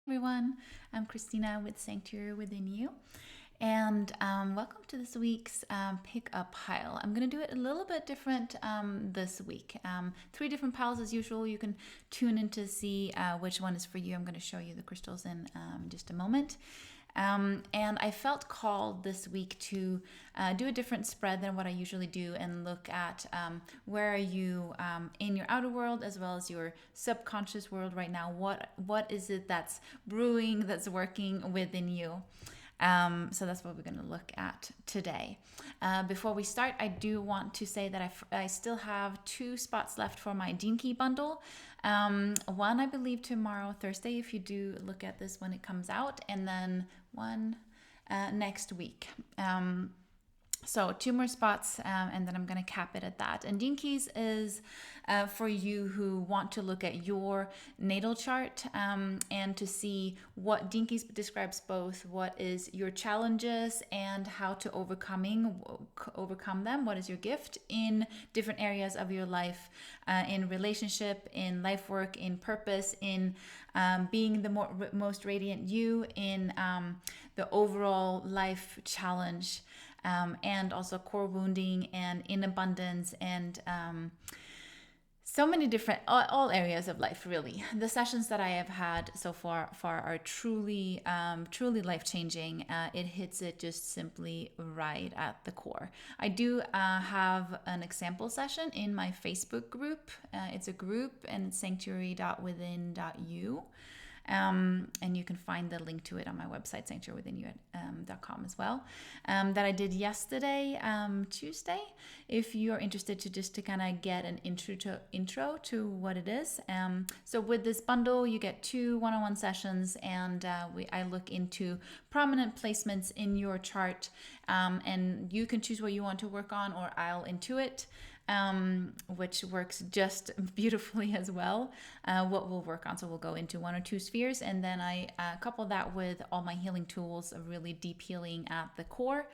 Everyone, I'm Christina with Sanctuary Within You, and welcome to this week's pick up pile. I'm going to do it a little bit different this week. 3 different piles as usual. You can tune in to see which one is for you. I'm going to show you the crystals in just a moment. And I felt called this week to do a different spread than what I usually do and look at where are you in your outer world as well as your subconscious world right now. What is it that's brewing, that's working within you? So that's what we're going to look at today. Before we start, I do want to say that I still have 2 spots left for my Gene Key bundle. One, I believe, tomorrow, Thursday, if you do look at this when it comes out, and then one next week. So 2 more spots, and then I'm going to cap it at that. And Gene Keys is for you who want to look at your natal chart and to see what Gene Keys describes both what is your challenges and how to overcome them. What is your gift in different areas of your life, in relationship, in life work, in purpose, in being the most radiant you, in the overall life challenge. And also core wounding and in abundance and so many different all areas of life. Really, the sessions that I have had so far are truly life-changing. It hits it just simply right at the core. I do have an example session in my Facebook group. It's a group and it's sanctuary.within.you. And you can find the link to it on my website, sanctuarywithinyou.com as well, that I did yesterday, Tuesday, if you're interested to kind of get an intro to what it is. So with this bundle, you get 2 one-on-one sessions, and I look into prominent placements in your chart, and you can choose what you want to work on, or I'll intuit. Which works just beautifully as well. What we'll work on. So we'll go into 1 or 2 spheres, and then I couple that with all my healing tools of really deep healing at the core.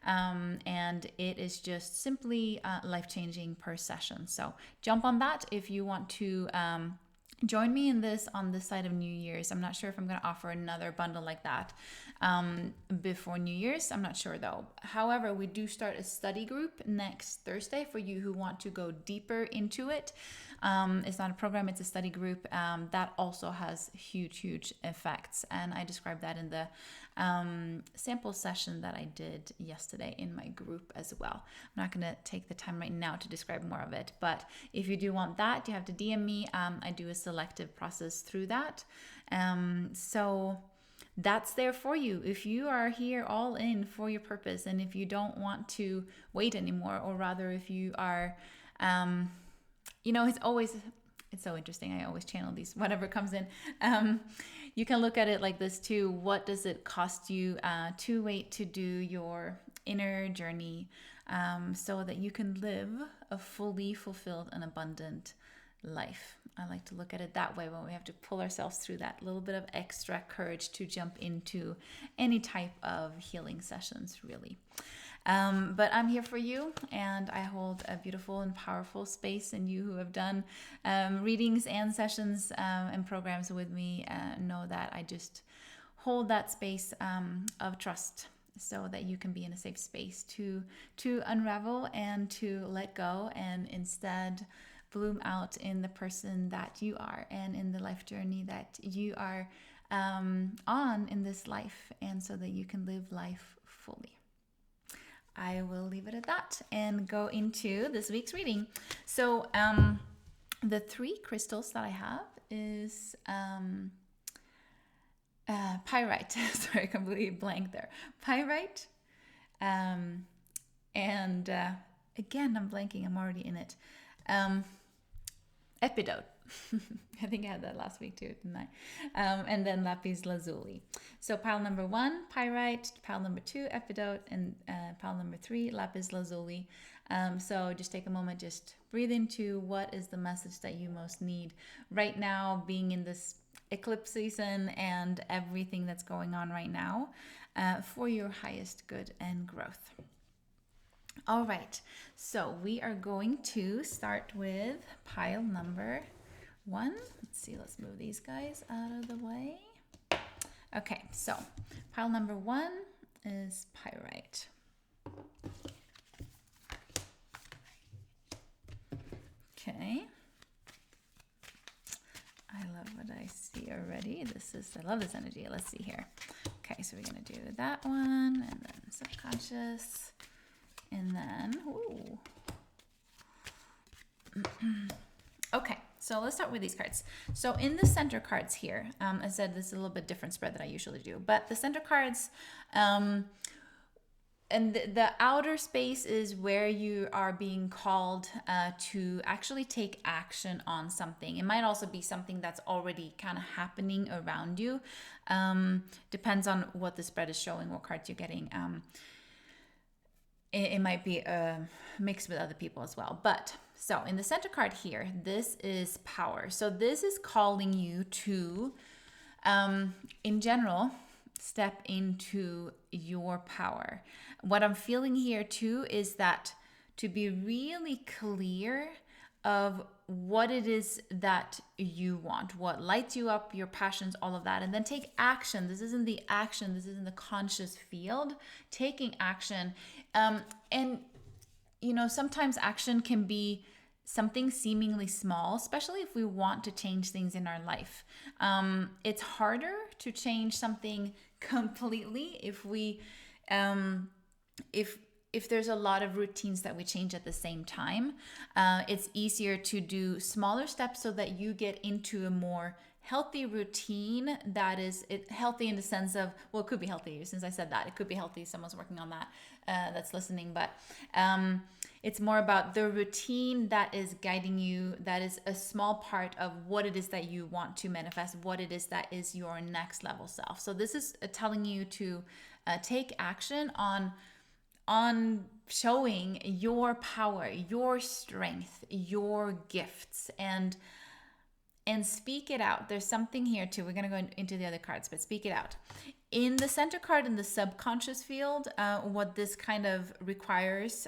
And it is just simply life-changing per session. So jump on that if you want to join me in this on this side of New Year's. I'm not sure if I'm going to offer another bundle like that before New Year's. I'm not sure though. However, we do start a study group next Thursday for you who want to go deeper into it. It's not a program, it's a study group that also has huge effects. And I described that in the sample session that I did yesterday in my group as well. I'm not going to take the time right now to describe more of it, but if you do want that, you have to DM me. I do a selective process through that. So that's there for you. If you are here all in for your purpose, and if you don't want to wait anymore, or rather if you are, it's so interesting. I always channel these, whatever comes in. You can look at it like this too. What does it cost you to wait to do your inner journey so that you can live a fully fulfilled and abundant life? I like to look at it that way, when we have to pull ourselves through that little bit of extra courage to jump into any type of healing sessions, really. But I'm here for you, and I hold a beautiful and powerful space, and you who have done readings and sessions and programs with me know that I just hold that space of trust, so that you can be in a safe space to unravel and to let go, and instead bloom out in the person that you are and in the life journey that you are on in this life, and so that you can live life fully. I will leave it at that and go into this week's reading. So the 3 crystals that I have is Pyrite. Sorry, I completely blanked there. Pyrite. And again, I'm blanking. I'm already in it. Epidote. I think I had that last week too, didn't I? And then Lapis Lazuli. So pile number 1, Pyrite. Pile number 2, Epidote. And pile number 3, Lapis Lazuli. So just take a moment, just breathe into what is the message that you most need right now, being in this eclipse season and everything that's going on right now for your highest good and growth. All right, so we are going to start with pile number 1. Let's see, let's move these guys out of the way. Okay, so pile number 1 is Pyrite. Okay. I love what I see already. I love this energy. Let's see here. Okay, so we're going to do that one, and then subconscious, and then, ooh. Okay, so let's start with these cards. So in the center cards here, I said this is a little bit different spread than I usually do, but the center cards, and the outer space is where you are being called to actually take action on something. It might also be something that's already kind of happening around you. Depends on what the spread is showing, what cards you're getting. It might be mixed with other people as well. But so in the center card here, this is power. So this is calling you to, in general, step into your power. What I'm feeling here too is that to be really clear of what it is that you want, what lights you up, your passions, all of that, and then take action. This isn't the action, this isn't the conscious field. Taking action, and you know, sometimes action can be something seemingly small, especially if we want to change things in our life. It's harder to change something completely if we, if there's a lot of routines that we change at the same time. It's easier to do smaller steps so that you get into a more healthy routine that is healthy in the sense of, well, it could be healthy since I said that. It could be healthy. Someone's working on that that's listening. But it's more about the routine that is guiding you, that is a small part of what it is that you want to manifest, what it is that is your next level self. So this is telling you to take action on showing your power, your strength, your gifts, and speak it out. There's something here too. We're going to go into the other cards, but speak it out. In the center card, in the subconscious field, what this kind of requires,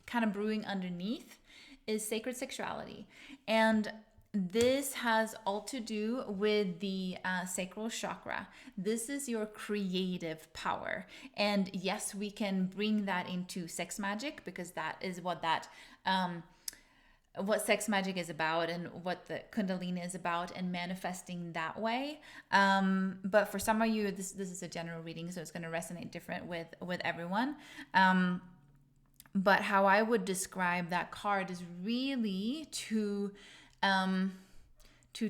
kind of brewing underneath, is sacred sexuality. And this has all to do with the sacral chakra. This is your creative power. And yes, we can bring that into sex magic, because that is what sex magic is about and what the Kundalini is about, and manifesting that way. But for some of you, this is a general reading, so it's going to resonate different with everyone. But how I would describe that card is really to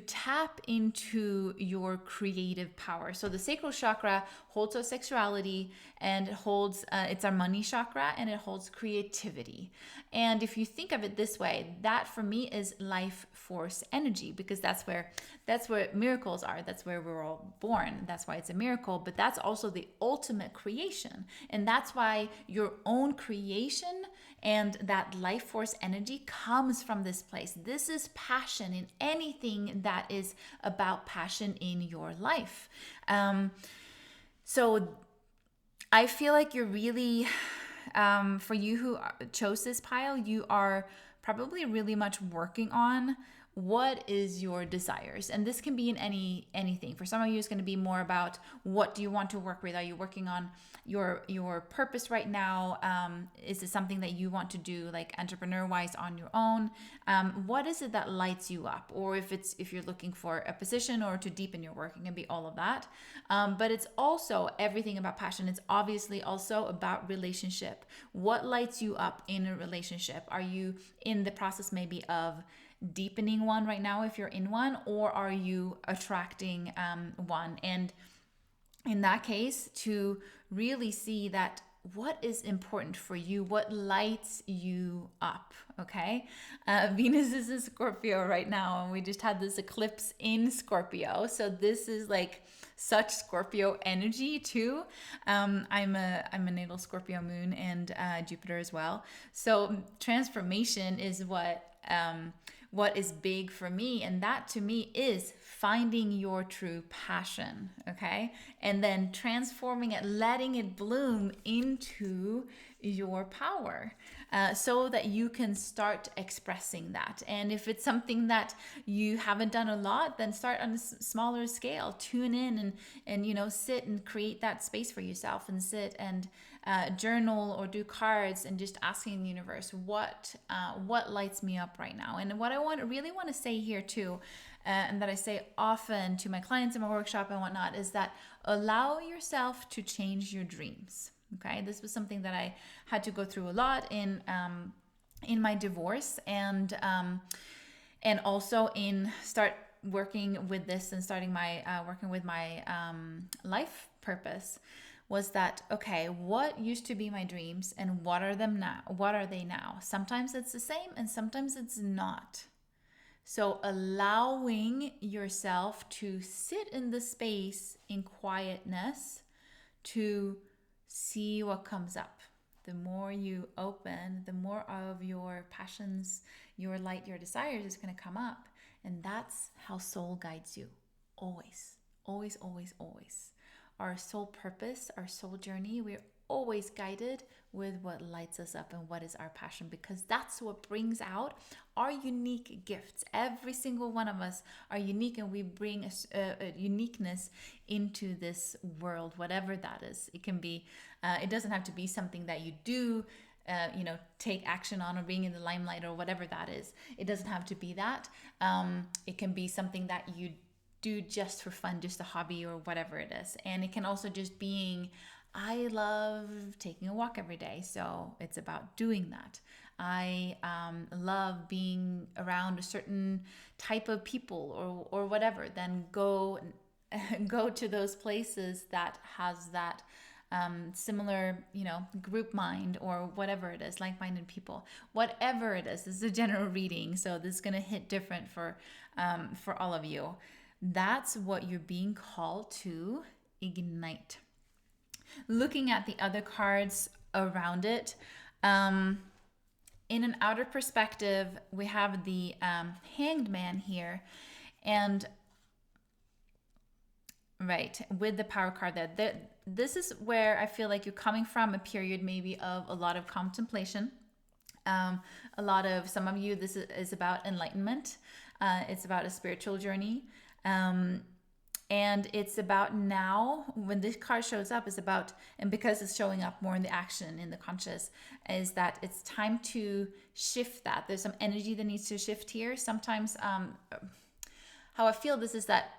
tap into your creative power. So the sacral chakra holds our sexuality, and it holds, it's our money chakra, and it holds creativity. And if you think of it this way, that for me is life force energy, because that's where miracles are. That's where we're all born. That's why it's a miracle, but that's also the ultimate creation. And that's why your own creation and that life force energy comes from this place. This is passion in anything that is about passion in your life. So I feel like you're really, for you who chose this pile, you are probably really much working on what is your desires. And this can be in anything. For some of you, it's going to be more about what do you want to work with? Are you working on your purpose right now? Is it something that you want to do, like entrepreneur-wise, on your own? What is it that lights you up? Or if you're looking for a position or to deepen your work, it can be all of that. But it's also everything about passion. It's obviously also about relationship. What lights you up in a relationship? Are you in the process maybe of deepening one right now if you're in one, or are you attracting one? And in that case, to really see that what is important for you, what lights you up, okay? Venus is in Scorpio right now, and we just had this eclipse in Scorpio. So this is like such Scorpio energy too. I'm a natal Scorpio moon and Jupiter as well. So transformation is what is big for me, and that to me is finding your true passion, okay? And then transforming it, letting it bloom into your power, so that you can start expressing that. And if it's something that you haven't done a lot, then start on a smaller scale. Tune in and sit and create that space for yourself, and sit and journal or do cards, and just asking the universe what lights me up right now. And what I really want to say here too, and that I say often to my clients in my workshop and whatnot, is that allow yourself to change your dreams. Okay, this was something that I had to go through a lot in my divorce, and also in start working with this and starting my working with my life purpose. Was that, okay, what used to be my dreams and what are they now? Sometimes it's the same and sometimes it's not. So allowing yourself to sit in the space in quietness to see what comes up. The more you open, the more of your passions, your light, your desires is going to come up. And that's how soul guides you. Always, always, always, always. Our soul purpose, our soul journey, we're always guided with what lights us up and what is our passion, because that's what brings out our unique gifts. Every single one of us are unique, and we bring a uniqueness into this world, whatever that is. It can be, it doesn't have to be something that you do, take action on, or being in the limelight, or whatever that is. It doesn't have to be that. It can be something that you do just for fun, just a hobby, or whatever it is. And it can also just being, I love taking a walk every day, so it's about doing that. I love being around a certain type of people, or whatever. Then go to those places that has that similar, group mind, or whatever it is, like-minded people. Whatever it is, this is a general reading, so this is going to hit different for all of you. That's what you're being called to ignite. Looking at the other cards around it, in an outer perspective, we have the Hanged Man here, and right, with the Power card there. This is where I feel like you're coming from a period maybe of a lot of contemplation. Some of you, this is about enlightenment. It's about a spiritual journey. And it's about now, when this card shows up, is about, and because it's showing up more in the action, in the conscious, is that it's time to shift that. There's some energy that needs to shift here. Sometimes how I feel this is that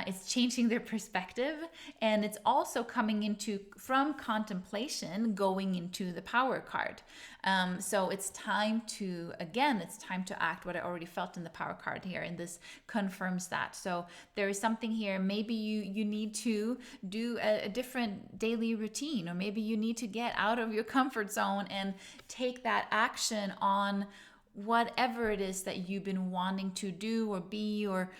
it's changing their perspective, and it's also coming from contemplation going into the Power card. So it's time to act, what I already felt in the Power card here, and this confirms that. So there is something here. Maybe you need to do a different daily routine, or maybe you need to get out of your comfort zone and take that action on whatever it is that you've been wanting to do, or be, or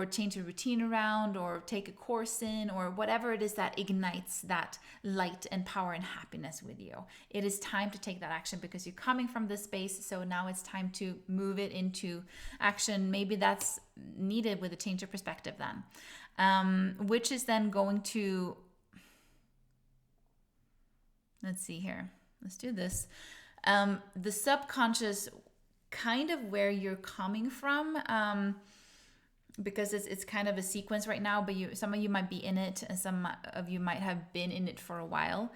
change a routine around, or take a course in, or whatever it is that ignites that light and power and happiness with you. It is time to take that action, because you're coming from this space. So now it's time to move it into action. Maybe that's needed with a change of perspective then, which is then going to, let's see here. Let's do this. The subconscious, kind of where you're coming from, because it's kind of a sequence right now, but some of you might be in it, and some of you might have been in it for a while.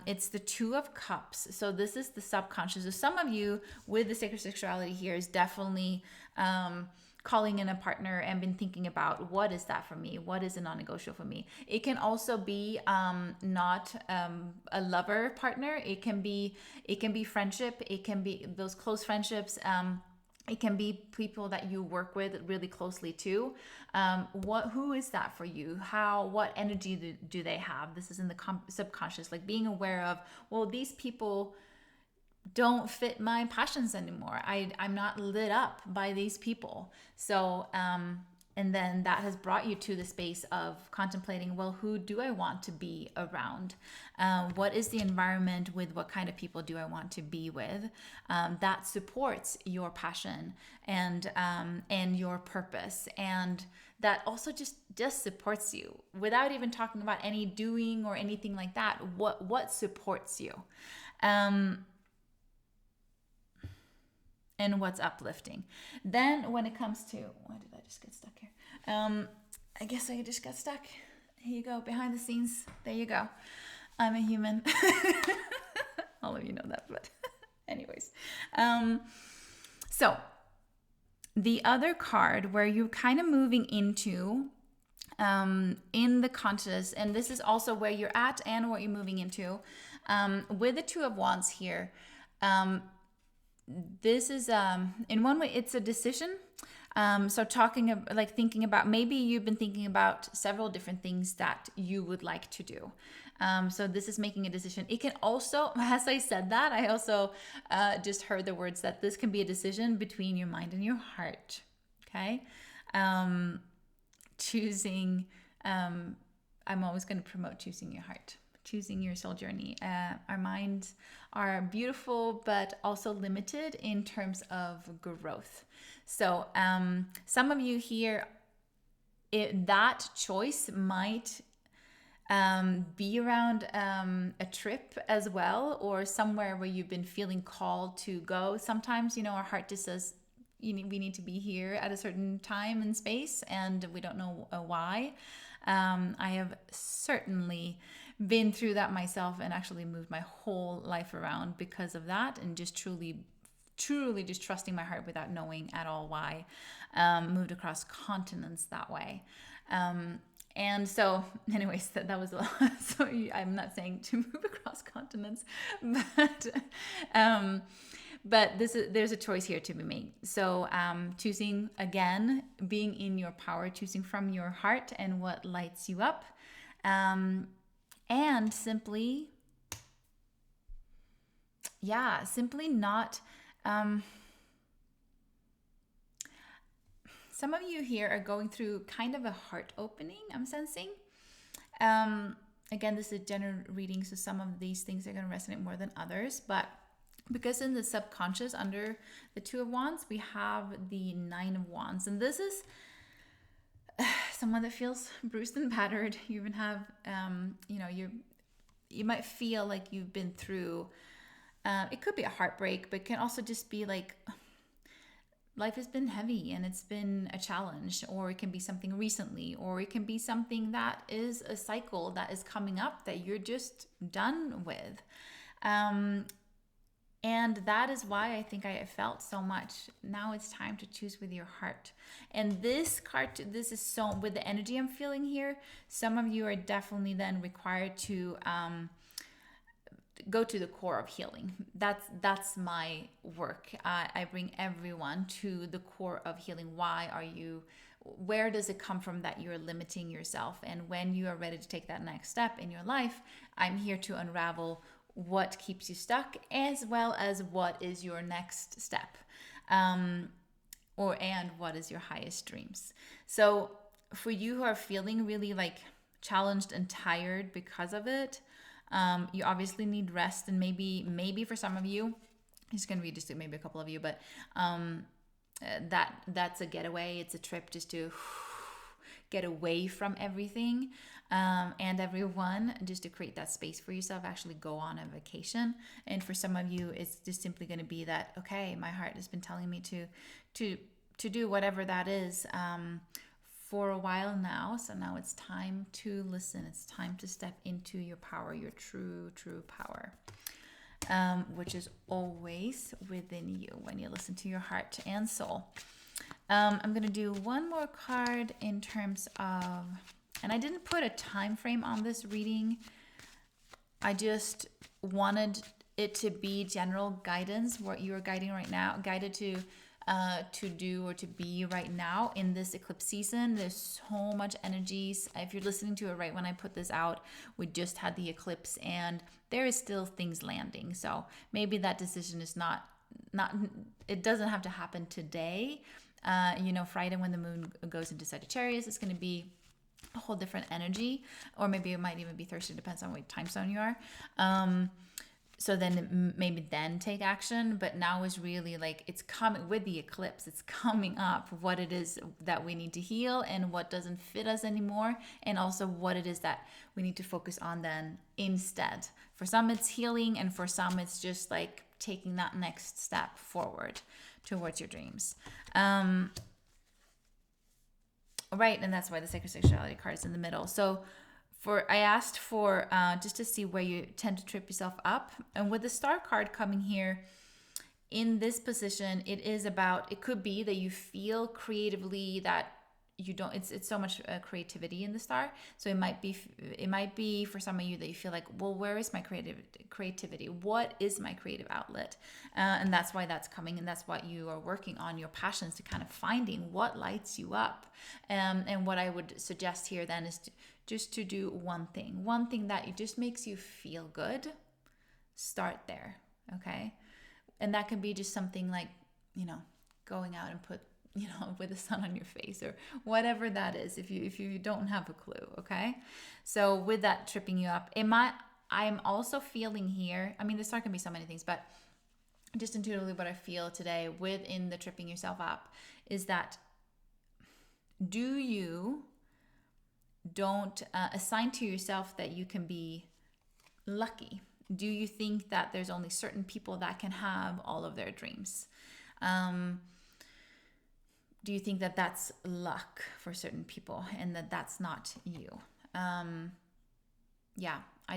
It's the Two of Cups. So this is the subconscious. So some of you with the sacred sexuality here is definitely calling in a partner and been thinking about, what is that for me? What is a non-negotiable for me? It can also be not a lover partner. It can be friendship. It can be those close friendships. It can be people that you work with really closely too. Who is that for you? What energy do they have? This is in the subconscious, like being aware of, well, these people don't fit my passions anymore. I'm not lit up by these people. So and then that has brought you to the space of contemplating, well, who do I want to be around? What is the environment with what kind of people do I want to be with that supports your passion and your purpose, and that also just supports you without even talking about any doing or anything like that. What supports you? And what's uplifting. Then when it comes to, why did I just get stuck here? I guess I just got stuck. Here you go, behind the scenes. There you go. I'm a human. All of you know that, but anyways. So the other card where you're kind of moving into in the conscious, and this is also where you're at and what you're moving into, with the Two of Wands here. This is in one way it's a decision. So thinking about, maybe you've been thinking about several different things that you would like to do. So this is making a decision. It can also, as I said that, I also just heard the words that this can be a decision between your mind and your heart. Okay. Choosing, I'm always going to promote choosing your heart, choosing your soul journey. Our minds are beautiful, but also limited in terms of growth. So some of you here, that choice might be around a trip as well, or somewhere where you've been feeling called to go. Sometimes, our heart just says, we need to be here at a certain time and space, and we don't know why. I have certainly been through that myself, and actually moved my whole life around because of that, and just truly just trusting my heart without knowing at all why. Moved across continents that way. And so anyways, that was a lot. So I'm not saying to move across continents, but there's a choice here to be made. So choosing, again, being in your power, choosing from your heart and what lights you up. And simply not, some of you here are going through kind of a heart opening, I'm sensing. Again, this is a general reading, so some of these things are going to resonate more than others, but because in the subconscious, under the Two of Wands, we have the Nine of Wands, and this is someone that feels bruised and battered. You even have, you might feel like you've been through, it could be a heartbreak, but it can also just be like, life has been heavy and it's been a challenge, or it can be something recently, or it can be something that is a cycle that is coming up that you're just done with. And that is why I think I felt so much. Now it's time to choose with your heart. And this card, this is so, with the energy I'm feeling here, some of you are definitely then required to go to the core of healing. That's my work. I bring everyone to the core of healing. Where does it come from that you're limiting yourself? And when you are ready to take that next step in your life, I'm here to unravel what keeps you stuck, as well as what is your next step, and what is your highest dreams. So for you who are feeling really like challenged and tired because of it, you obviously need rest, and maybe for some of you, it's going to be just maybe a couple of you, but that's a getaway. It's a trip just to get away from everything and everyone, just to create that space for yourself, actually go on a vacation. And for some of you, it's just simply going to be that, okay, my heart has been telling me to do whatever that is for a while now. So now it's time to listen. It's time to step into your power, your true power, which is always within you when you listen to your heart and soul. I'm going to do one more card in terms of, and I didn't put a time frame on this reading. I just wanted it to be general guidance, what you are guided to do or to be right now in this eclipse season. There's so much energies. If you're listening to it right when I put this out, we just had the eclipse and there is still things landing. So maybe that decision is not it doesn't have to happen today. Friday when the moon goes into Sagittarius, it's going to be a whole different energy, or maybe it might even be Thursday, depends on what time zone you are. So then maybe then take action. But now is really like, it's coming with the eclipse, it's coming up what it is that we need to heal and what doesn't fit us anymore, and also what it is that we need to focus on then instead. For some it's healing, and for some it's just like taking that next step forward towards your dreams. Right, and that's why the sacred sexuality card is in the middle. So I asked for just to see where you tend to trip yourself up. And with the star card coming here in this position, it could be that you feel creatively that you don't, it's so much creativity in the star. So it might be for some of you that you feel like, well, where is my creativity? What is my creative outlet? And that's why that's coming, and that's what you are working on, your passions, to kind of finding what lights you up. And what I would suggest here then is just to do one thing that just makes you feel good. Start there, okay? And that can be just something like, going out and put, with the sun on your face, or whatever that is, if you don't have a clue, okay? So with that tripping you up, I'm also feeling here, the star can be so many things, but just intuitively what I feel today within the tripping yourself up is that don't assign to yourself that you can be lucky. Do you think that there's only certain people that can have all of their dreams? Do you think that that's luck for certain people and that that's not you? I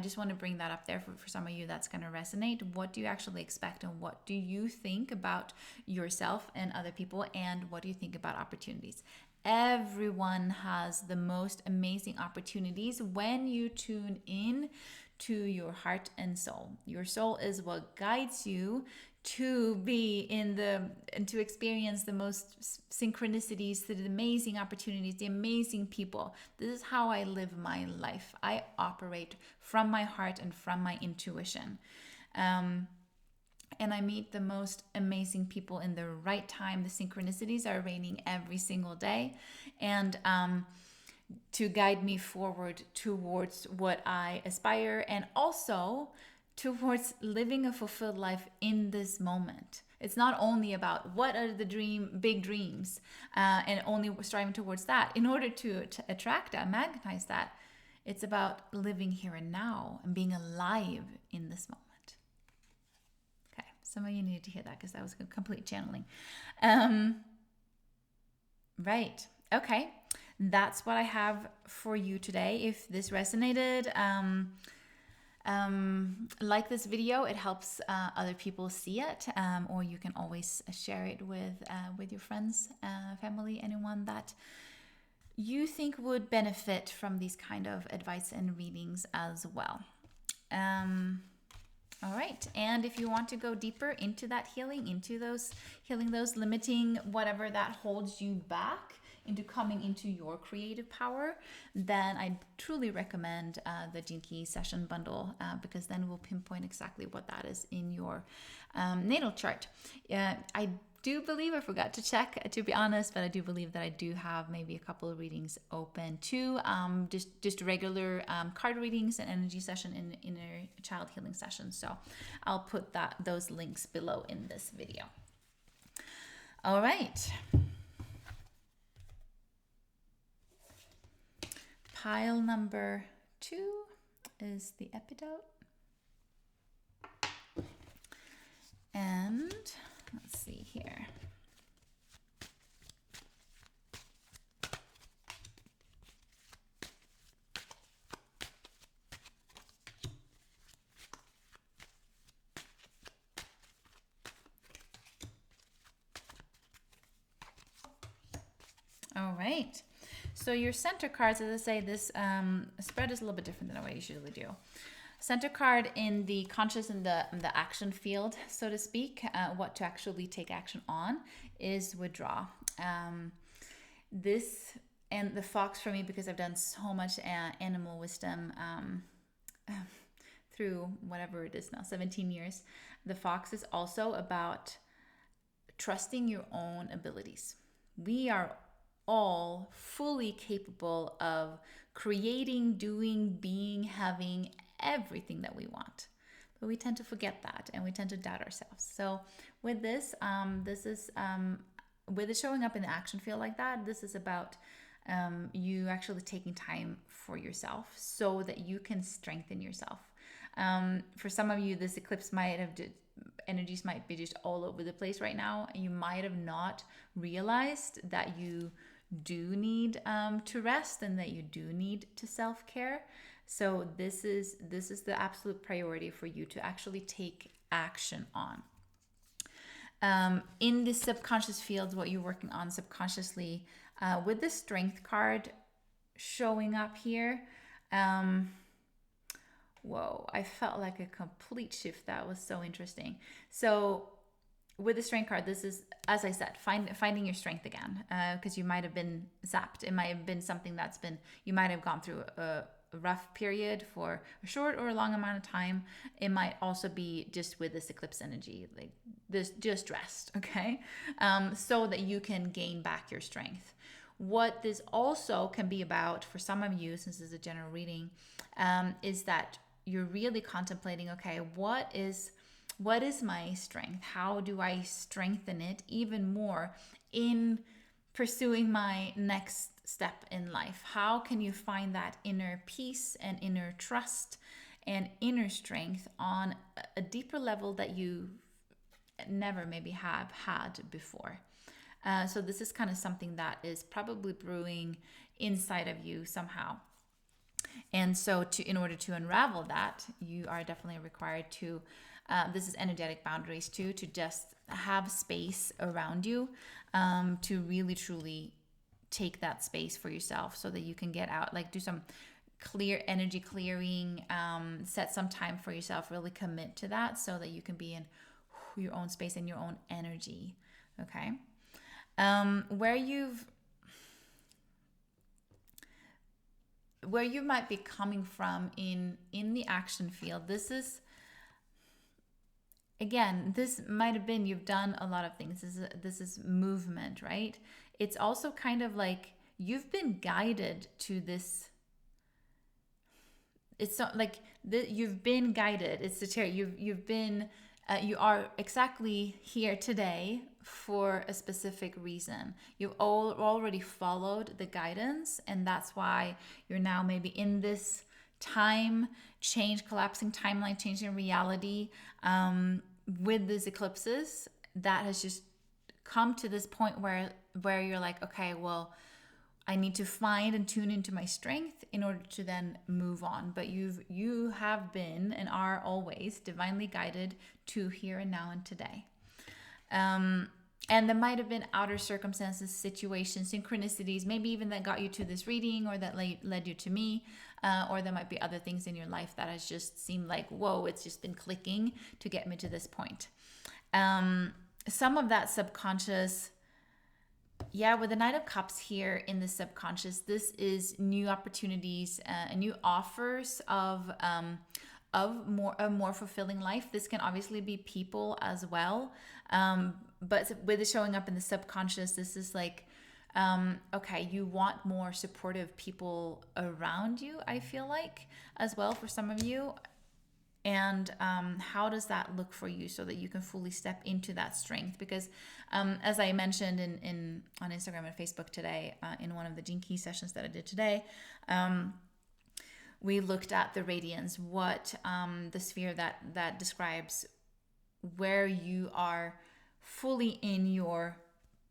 just want to bring that up there for some of you that's going to resonate. What do you actually expect, and what do you think about yourself and other people, and what do you think about opportunities? Everyone has the most amazing opportunities when you tune in to your heart and soul. Your soul is what guides you to be and to experience the most synchronicities, the amazing opportunities, the amazing people. This is how I live my life. I operate from my heart and from my intuition. And I meet the most amazing people in the right time. The synchronicities are raining every single day, and to guide me forward towards what I aspire, and also towards living a fulfilled life in this moment. It's not only about what are the big dreams, and only striving towards that. In order to attract that, magnetize that, it's about living here and now and being alive in this moment. Okay, some of you needed to hear that because that was a complete channeling. Right, okay. That's what I have for you today. If this resonated, like this video, it helps other people see it, or you can always share it with your friends, family, anyone that you think would benefit from these kind of advice and readings as well. All right, and if you want to go deeper into that healing, into those limiting, whatever that holds you back, into coming into your creative power, then I truly recommend the Gene Key session bundle, because then we'll pinpoint exactly what that is in your natal chart. I do believe, I forgot to check, to be honest, but I do believe that I do have maybe a couple of readings open too, just regular card readings and energy session in inner child healing sessions. So I'll put those links below in this video. All right. Pile number 2 is the Epidote. And let's see here. All right. So your center cards, as I say, this spread is a little bit different than what I usually do. Center card in the conscious and the action field, so to speak, what to actually take action on, is withdraw. This and the fox for me, because I've done so much animal wisdom through whatever it is now, 17 years. The fox is also about trusting your own abilities. we are all fully capable of creating, doing, being, having everything that we want. But we tend to forget that, and we tend to doubt ourselves. So with this, with it showing up in the action field like that, this is about you actually taking time for yourself so that you can strengthen yourself. For some of you, this eclipse might have energies might be just all over the place right now, and you might have not realized that you do need to rest and that you do need to self-care. So this is the absolute priority for you to actually take action on. In the subconscious fields, what you're working on subconsciously, with the strength card showing up here, whoa, I felt like a complete shift. That was so interesting. So with the strength card, this is, as I said, finding your strength again, because you might have been zapped. It might have been something that's been, you might have gone through a rough period for a short or a long amount of time. It might also be just with this eclipse energy, like this, just rest, okay? So that you can gain back your strength. What this also can be about for some of you, since this is a general reading, is that you're really contemplating, okay, what is my strength? How do I strengthen it even more in pursuing my next step in life? How can you find that inner peace and inner trust and inner strength on a deeper level that you never maybe have had before? So this is kind of something that is probably brewing inside of you somehow. And so in order to unravel that, you are definitely required to, this is energetic boundaries too, to just have space around you, to really truly take that space for yourself so that you can get out, like do some clear energy clearing, set some time for yourself, really commit to that so that you can be in your own space and your own energy. Okay. Where you might be coming from in the action field, this is, again, this might have been, you've done a lot of things. This is movement, right? It's also kind of like you've been guided to this. It's not like you've been guided. It's the chair. You've been, you are exactly here today for a specific reason. You've already followed the guidance, and that's why you're now maybe in this time change, collapsing timeline, changing reality, with these eclipses that has just come to this point where you're like, okay, well, I need to find and tune into my strength in order to then move on. But you have been and are always divinely guided to here and now and today. And there might have been outer circumstances, situations, synchronicities, maybe even that got you to this reading, or that led you to me, or there might be other things in your life that has just seemed like, whoa, it's just been clicking to get me to this point. Some of that subconscious, with the Knight of Cups here in the subconscious, this is new opportunities, new offers of a more fulfilling life. This can obviously be people as well, but with it showing up in the subconscious, this is like, okay, you want more supportive people around you, I feel like, as well, for some of you. And how does that look for you so that you can fully step into that strength? Because as I mentioned on Instagram and Facebook today, in one of the Gene Key sessions that I did today, we looked at the radiance, what the sphere that describes where you are fully in your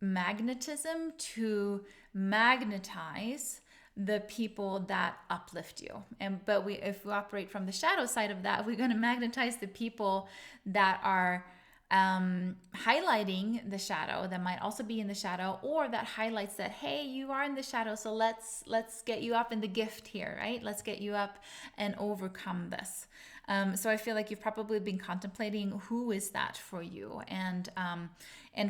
magnetism to magnetize the people that uplift you. But if we operate from the shadow side of that, we're going to magnetize the people that are highlighting the shadow, that might also be in the shadow, or that highlights that, hey, you are in the shadow, so let's get you up in the gift here, right? Let's get you up and overcome this. So I feel like you've probably been contemplating, who is that for you? And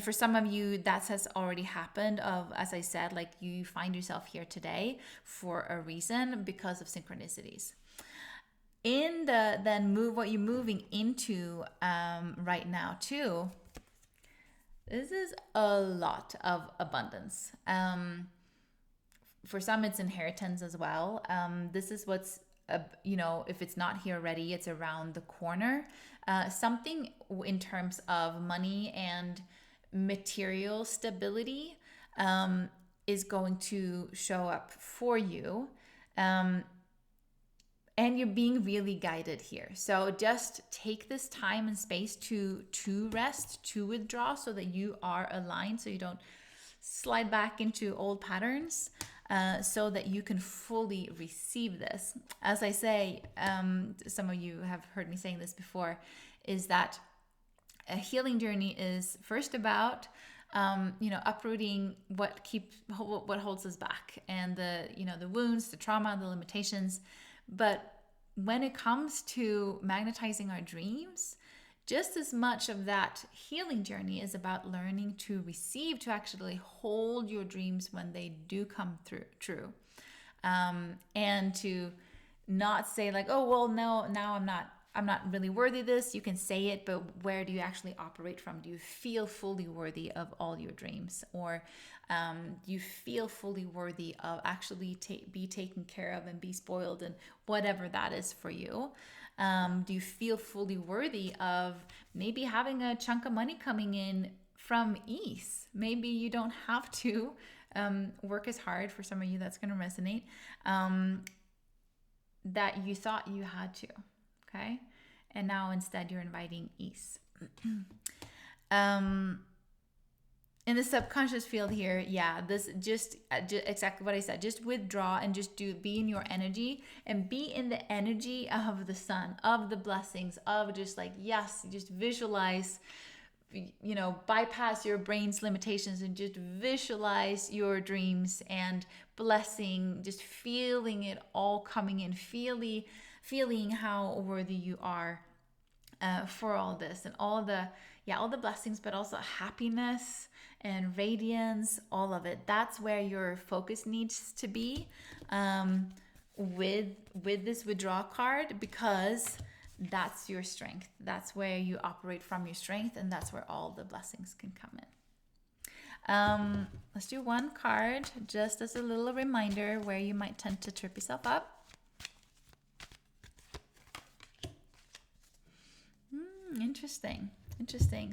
for some of you, that has already happened, as I said, like you find yourself here today for a reason, because of synchronicities. In what you're moving into right now too, This is a lot of abundance. For some, it's inheritance as well. This is what's, if it's not here already, it's around the corner. Something in terms of money and material stability is going to show up for you. And you're being really guided here. So just take this time and space to rest, to withdraw, so that you are aligned, so you don't slide back into old patterns, so that you can fully receive this. As I say, some of you have heard me saying this before, is that a healing journey is first about uprooting what holds us back, and the wounds, the trauma, the limitations. But when it comes to magnetizing our dreams, just as much of that healing journey is about learning to receive, to actually hold your dreams when they do come true, and to not say like, oh well, no, now I'm not really worthy of this. You can say it, but where do you actually operate from? Do you feel fully worthy of all your dreams? Or do you feel fully worthy of actually be taken care of and be spoiled, and whatever that is for you? Do you feel fully worthy of maybe having a chunk of money coming in from ease? Maybe you don't have to work as hard. For some of you, that's going to resonate, that you thought you had to. Okay. And now instead you're inviting ease. In the subconscious field here, this just exactly what I said. Just withdraw and just be in your energy, and be in the energy of the sun, of the blessings, of just like, yes, just visualize, bypass your brain's limitations and just visualize your dreams and blessing, just feeling it all coming in, feeling how worthy you are for all this, and all the blessings, but also happiness and radiance, all of it. That's where your focus needs to be with this withdraw card, because that's your strength. That's where you operate from your strength, and that's where all the blessings can come in. Let's do one card just as a little reminder where you might tend to trip yourself up. Interesting.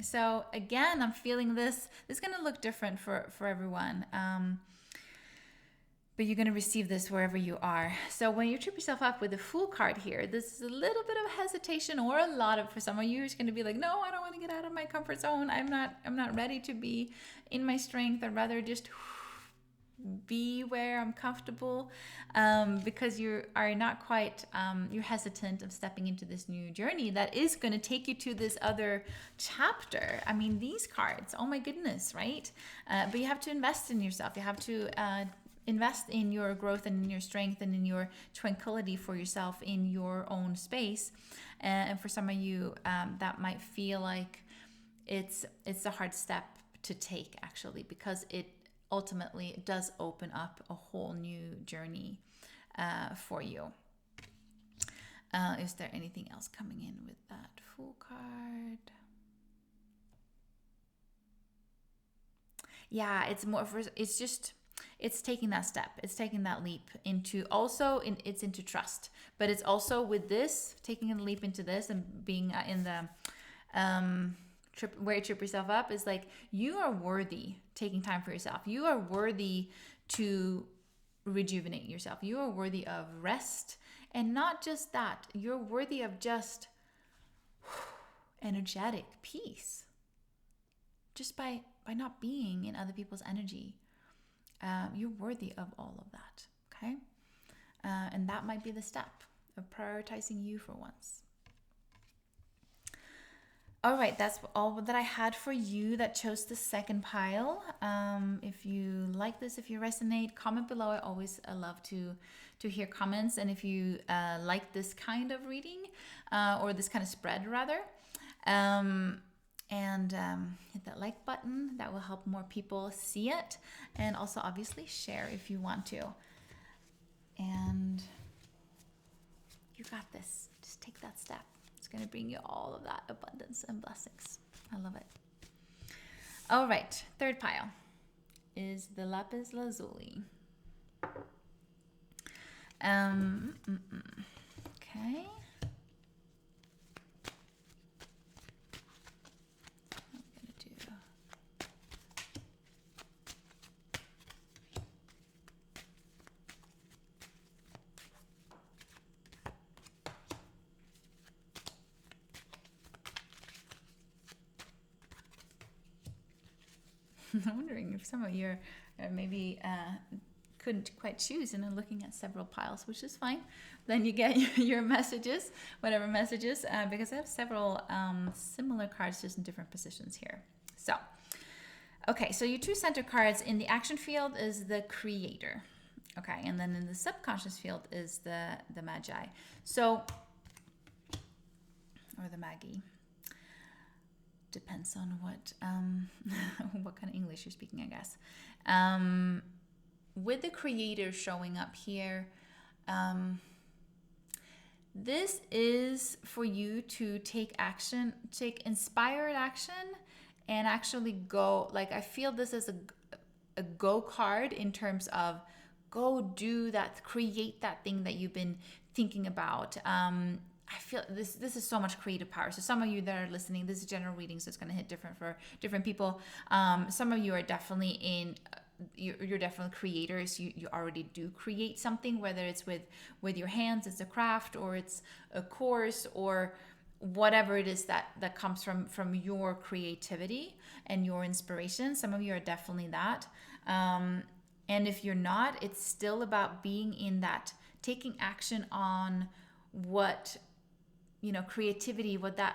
So again, I'm feeling this is going to look different for everyone. But you're going to receive this wherever you are. So when you trip yourself up with the Fool card here, this is a little bit of hesitation, or a lot of, for some of you, it's going to be like, no, I don't want to get out of my comfort zone. I'm not ready to be in my strength. I'd rather just be where I'm comfortable, because you are not quite, you're hesitant of stepping into this new journey that is going to take you to this other chapter. I mean, these cards, oh my goodness, right? But you have to invest in yourself. You have to invest in your growth and in your strength and in your tranquility for yourself in your own space. And for some of you, that might feel like it's a hard step to take, actually, because it ultimately does open up a whole new journey for you. Is there anything else coming in with that Fool card? Yeah, it's more for, it's taking that step. It's taking that leap into it's into trust, but it's also with this, taking a leap into this and being in the where you trip yourself up is like, you are worthy taking time for yourself. You are worthy to rejuvenate yourself. You are worthy of rest, and not just that, you're worthy of just energetic peace, just by not being in other people's energy. You're worthy of all of that. Okay. And that might be the step of prioritizing you for once. All right, that's all that I had for you that chose the second pile. If you like this, if you resonate, comment below. I always love to hear comments. And if you like this kind of reading, or this kind of spread rather, hit that like button. That will help more people see it. And also obviously share if you want to. And you got this. Just take that step. It's going to bring you all of that abundance and blessings. I love it. All right, third pile is the Lapis Lazuli. Okay. I'm wondering if some of you are maybe couldn't quite choose and are looking at several piles, which is fine. Then you get your messages, whatever messages, because I have several similar cards just in different positions here. So, okay, so your two center cards in the action field is the creator. Okay, and then in the subconscious field is the magi. So, or the magi. Depends on what what kind of English you're speaking, I guess. With the creator showing up here, this is for you to take action, take inspired action, and actually go. Like, I feel this is a go card in terms of go do that, create that thing that you've been thinking about. I feel this is so much creative power. So some of you that are listening, this is general reading, so it's going to hit different for different people. Some of you are definitely you're definitely creators. You already do create something, whether it's with your hands, it's a craft, or it's a course, or whatever it is that comes from your creativity and your inspiration. Some of you are definitely that. And if you're not, it's still about being in that, taking action on what, creativity, what that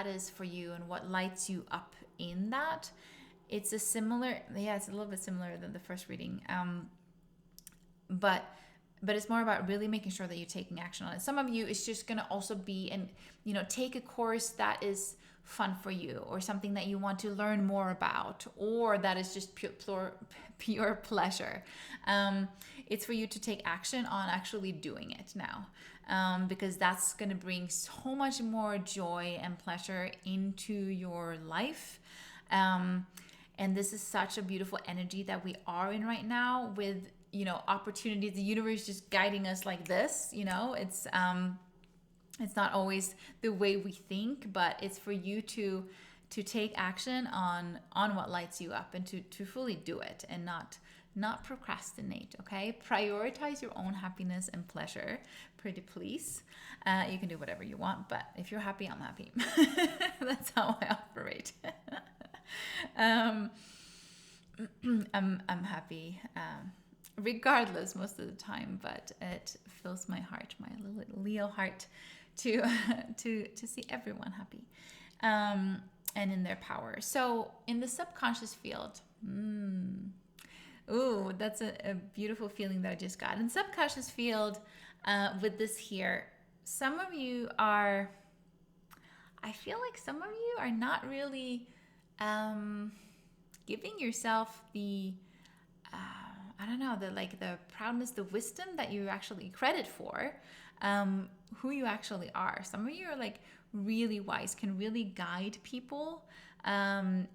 is for you and what lights you up in that. It's a little bit similar than the first reading. But it's more about really making sure that you're taking action on it. Some of you, it's just going to also be, take a course that is fun for you, or something that you want to learn more about, or that is just pure pleasure. It's for you to take action on actually doing it now. Because that's going to bring so much more joy and pleasure into your life. And this is such a beautiful energy that we are in right now with, opportunities. The universe just guiding us like this, it's not always the way we think, but it's for you to take action on what lights you up and to fully do it and not procrastinate. Okay, prioritize your own happiness and pleasure, pretty please. You can do whatever you want, but if you're happy, I'm happy. That's how I operate. I'm happy regardless most of the time, but it fills my heart, my little Leo heart, to see everyone happy and in their power. So in the subconscious field, ooh, that's a beautiful feeling that I just got. In subconscious field, with this here, some of you are, I feel like some of you are not really giving yourself the, the proudness, the wisdom that you actually credit for, who you actually are. Some of you are like really wise, can really guide people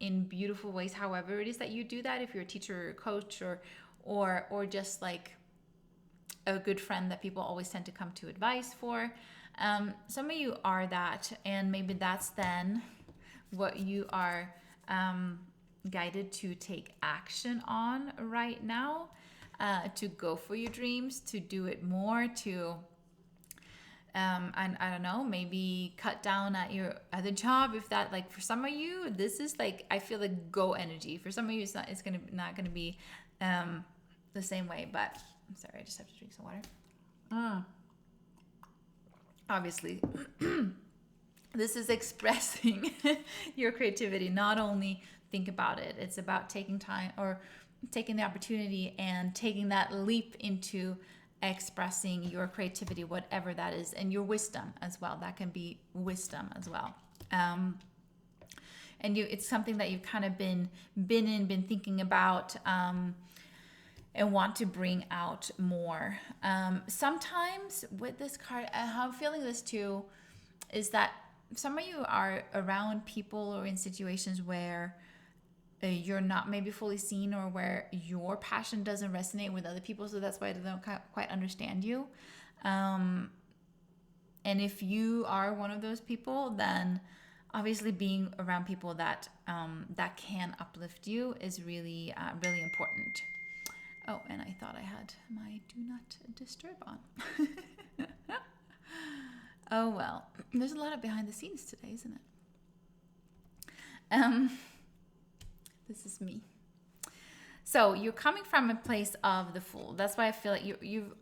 in beautiful ways, however it is that you do that. If you're a teacher or a coach or just like a good friend that people always tend to come to advice for. Some of you are that, and maybe that's then what you are guided to take action on right now, to go for your dreams, to do it more, to and I don't know, maybe cut down at your other job. If that, like, for some of you, this is like, I feel like go energy. For some of you, it's not gonna be the same way. But I'm sorry, I just have to drink some water. Obviously, this is expressing your creativity. Not only think about it, it's about taking time, or taking the opportunity and taking that leap into expressing your creativity, whatever that is, and your wisdom as well. That can be wisdom as well. And it's something that you've kind of been thinking about, and want to bring out more. Sometimes with this card, how I'm feeling this too, is that some of you are around people or in situations where you're not maybe fully seen, or where your passion doesn't resonate with other people, so that's why they don't quite understand you. And if you are one of those people, then obviously being around people that that can uplift you is really really important. Oh, and I thought I had my do not disturb on. Oh well, there's a lot of behind the scenes today, isn't it? This is me. So you're coming from a place of the Fool. That's why I feel like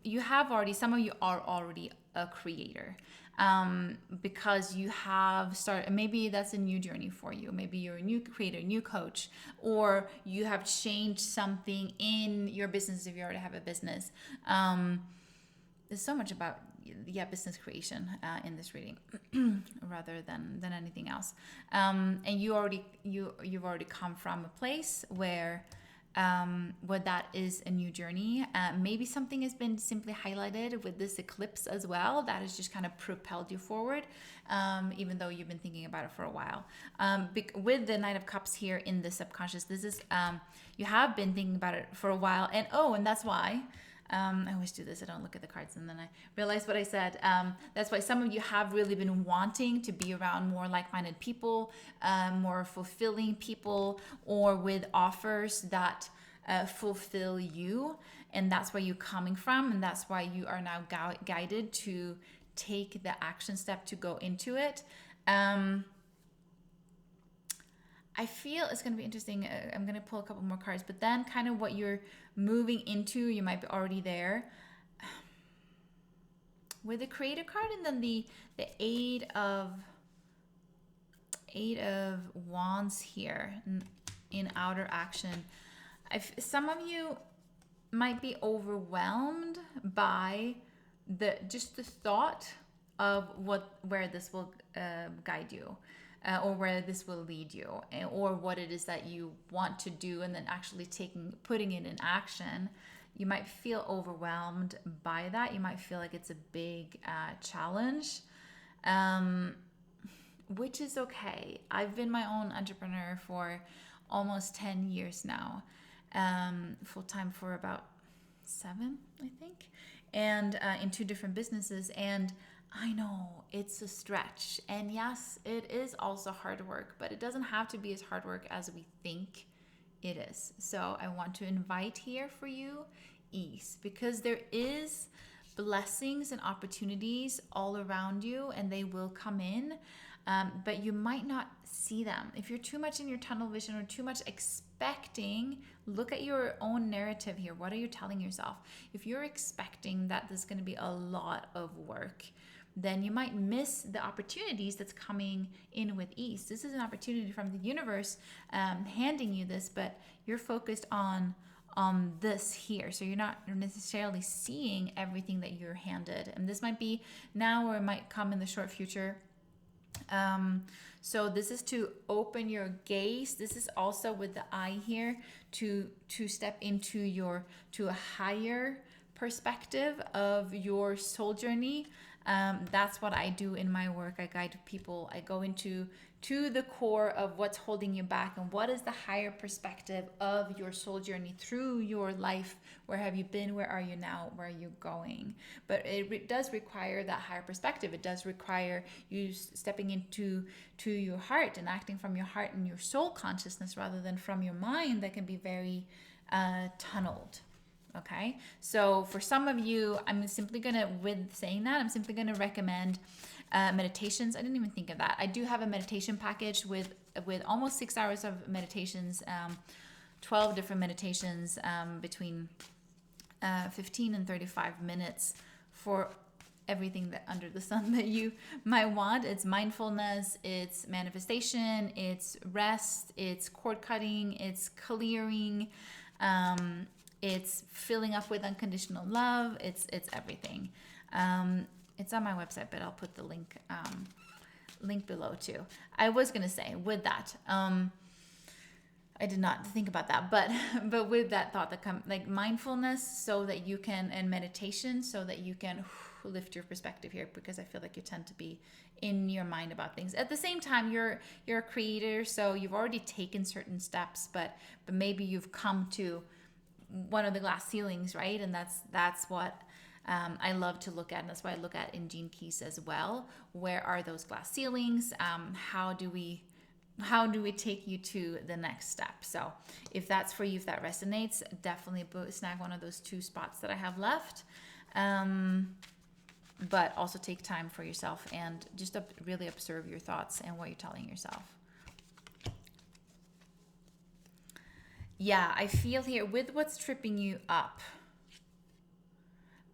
you have already, some of you are already a creator, because you have started. Maybe that's a new journey for you. Maybe you're a new creator, new coach, or you have changed something in your business if you already have a business. There's so much about business creation in this reading, rather than anything else. And you've already come from a place where that is a new journey. Maybe something has been simply highlighted with this eclipse as well that has just kind of propelled you forward, even though you've been thinking about it for a while. With the Knight of Cups here in the subconscious, this is you have been thinking about it for a while, and that's why. I always do this. I don't look at the cards and then I realize what I said. That's why some of you have really been wanting to be around more like-minded people, more fulfilling people, or with offers that fulfill you. And that's where you're coming from. And that's why you are now guided to take the action step to go into it. I feel it's going to be interesting. I'm going to pull a couple more cards, but then kind of what you're moving into, you might be already there. With the Creator card, and then the Eight of Wands here in outer action. Some of you might be overwhelmed by the thought of where this will guide you. Or where this will lead you, or what it is that you want to do, and then actually putting it in action. You might feel overwhelmed by that. You might feel like it's a big challenge, which is okay. I've been my own entrepreneur for almost 10 years now, full-time for about 7, I think, and in 2 different businesses. And I know it's a stretch, and yes, it is also hard work, but it doesn't have to be as hard work as we think it is. So I want to invite here for you ease, because there is blessings and opportunities all around you, and they will come in, but you might not see them. If you're too much in your tunnel vision or too much expecting, look at your own narrative here. What are you telling yourself? If you're expecting that there's going to be a lot of work, then you might miss the opportunities that's coming in with ease. This is an opportunity from the universe handing you this, but you're focused on this here. So you're not necessarily seeing everything that you're handed. And this might be now, or it might come in the short future. So this is to open your gaze. This is also with the eye here to step into to a higher perspective of your soul journey. That's what I do in my work. I guide people. I go into the core of what's holding you back, and what is the higher perspective of your soul journey through your life. Where have you been? Where are you now? Where are you going? But it does require that higher perspective. It does require you stepping into your heart and acting from your heart and your soul consciousness, rather than from your mind that can be very tunneled. Okay, so for some of you, I'm simply gonna recommend meditations. I didn't even think of that. I do have a meditation package with almost 6 hours of meditations, 12 different meditations, between 15 and 35 minutes for everything that under the sun that you might want. It's mindfulness, it's manifestation, it's rest, it's cord cutting, it's clearing, it's filling up with unconditional love. It's everything. It's on my website, but I'll put the link below too. I was gonna say with that, I did not think about that, but with that thought that come like mindfulness, so that you can, and meditation, so that you can lift your perspective here, because I feel like you tend to be in your mind about things. At the same time, you're a creator, so you've already taken certain steps, but maybe you've come to one of the glass ceilings, right? And that's what I love to look at, and that's why I look at in Gene Keys as well. Where are those glass ceilings? How do we take you to the next step? So if that's for you, if that resonates, definitely snag one of those 2 spots that I have left. But also take time for yourself and just really observe your thoughts and what you're telling yourself. Yeah, I feel here with what's tripping you up.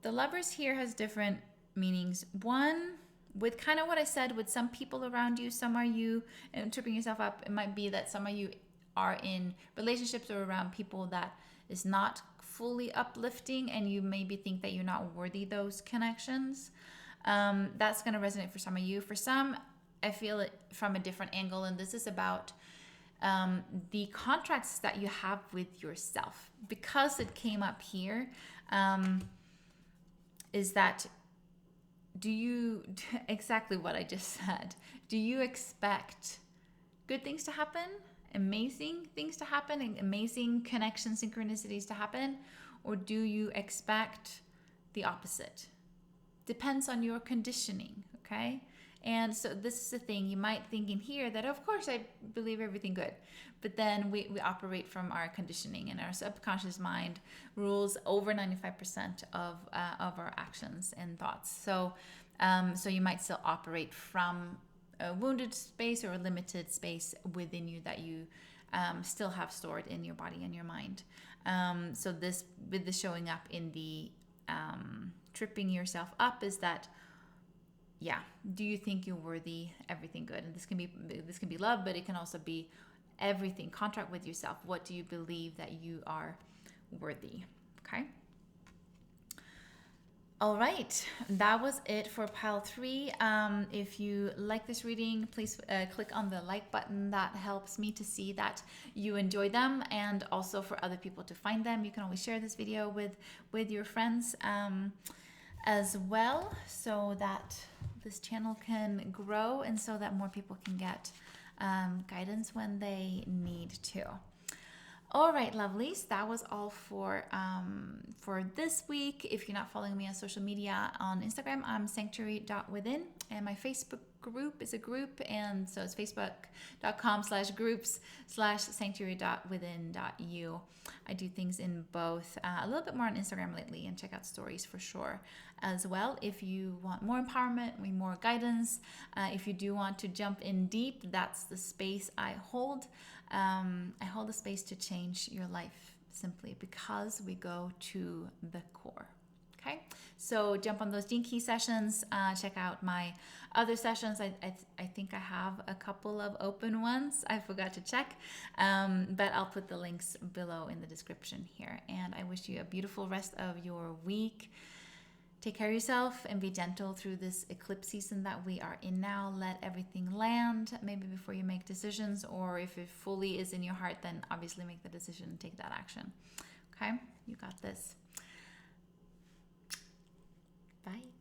The Lovers here has different meanings. One, with kind of what I said, with some people around you, some are you and tripping yourself up. It might be that some of you are in relationships or around people that is not fully uplifting, and you maybe think that you're not worthy those connections. That's going to resonate for some of you. For some, I feel it from a different angle, and this is about the contracts that you have with yourself. Because it came up here, is that, do you, exactly what I just said, do you expect good things to happen, amazing things to happen, and amazing connection synchronicities to happen, or do you expect the opposite? Depends on your conditioning, okay? And so this is the thing, you might think in here that of course I believe everything good, but then we operate from our conditioning, and our subconscious mind rules over 95% of our actions and thoughts. So you might still operate from a wounded space or a limited space within you that you still have stored in your body and your mind. So this, with the showing up in the tripping yourself up, is that, yeah, do you think you're worthy everything good? And this can be love, but it can also be everything. Contract with yourself. What do you believe that you are worthy? Okay. All right, that was it for pile 3. If you like this reading, please click on the like button. That helps me to see that you enjoy them, and also for other people to find them. You can always share this video with your friends as well, so that this channel can grow and so that more people can get guidance when they need to. All right, lovelies, that was all for this week. If you're not following me on social media, on Instagram, I'm sanctuary.within, and my Facebook group is a group, and so it's facebook.com/groups/sanctuary.within.you. I do things in both, a little bit more on Instagram lately, and check out stories for sure as well. If you want more empowerment, more guidance, if you do want to jump in deep, that's the space I hold. I hold the space to change your life, simply because we go to the core. Okay, so jump on those Gene Key sessions. Check out my other sessions. I think I have a couple of open ones. I forgot to check, but I'll put the links below in the description here. And I wish you a beautiful rest of your week. Take care of yourself and be gentle through this eclipse season that we are in now. Let everything land, maybe before you make decisions, or if it fully is in your heart, then obviously make the decision and take that action. Okay, you got this. Bye.